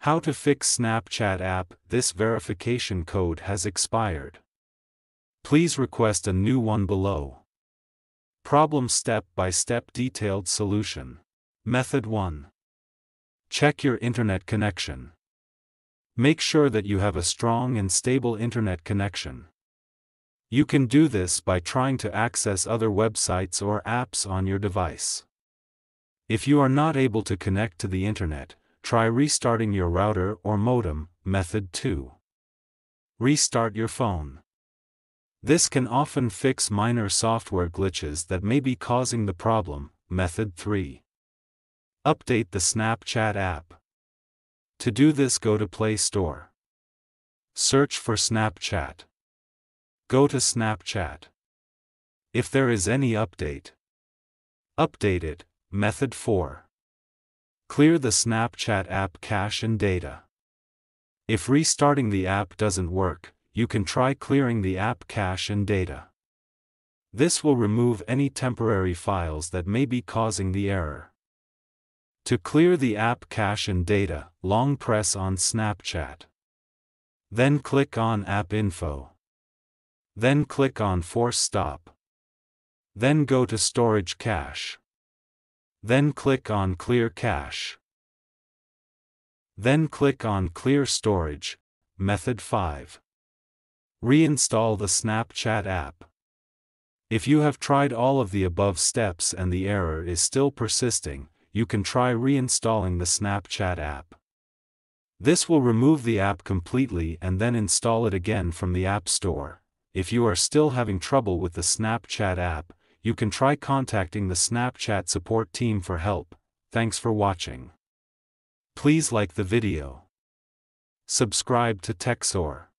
How to fix Snapchat app. This verification code has expired. Please request a new one below. Problem step-by-step detailed solution. Method 1. Check your internet connection. Make sure that you have a strong and stable internet connection. You can do this by trying to access other websites or apps on your device. If you are not able to connect to the internet, try restarting your router or modem. Method 2. Restart your phone. This can often fix minor software glitches that may be causing the problem. Method 3. Update the Snapchat app. To do this, go to Play Store. Search for Snapchat. Go to Snapchat. If there is any update, update it. Method 4. Clear the Snapchat app cache and data. If restarting the app doesn't work, you can try clearing the app cache and data. This will remove any temporary files that may be causing the error. To clear the app cache and data, long press on Snapchat. Then click on App Info. Then click on Force Stop. Then go to Storage Cache. Then click on Clear Cache. Then click on Clear Storage. Method 5. Reinstall the Snapchat app. If you have tried all of the above steps and the error is still persisting, you can try reinstalling the Snapchat app. This will remove the app completely and then install it again from the App Store. If you are still having trouble with the Snapchat app, you can try contacting the Snapchat support team for help. Thanks for watching. Please like the video. Subscribe to TechSoar.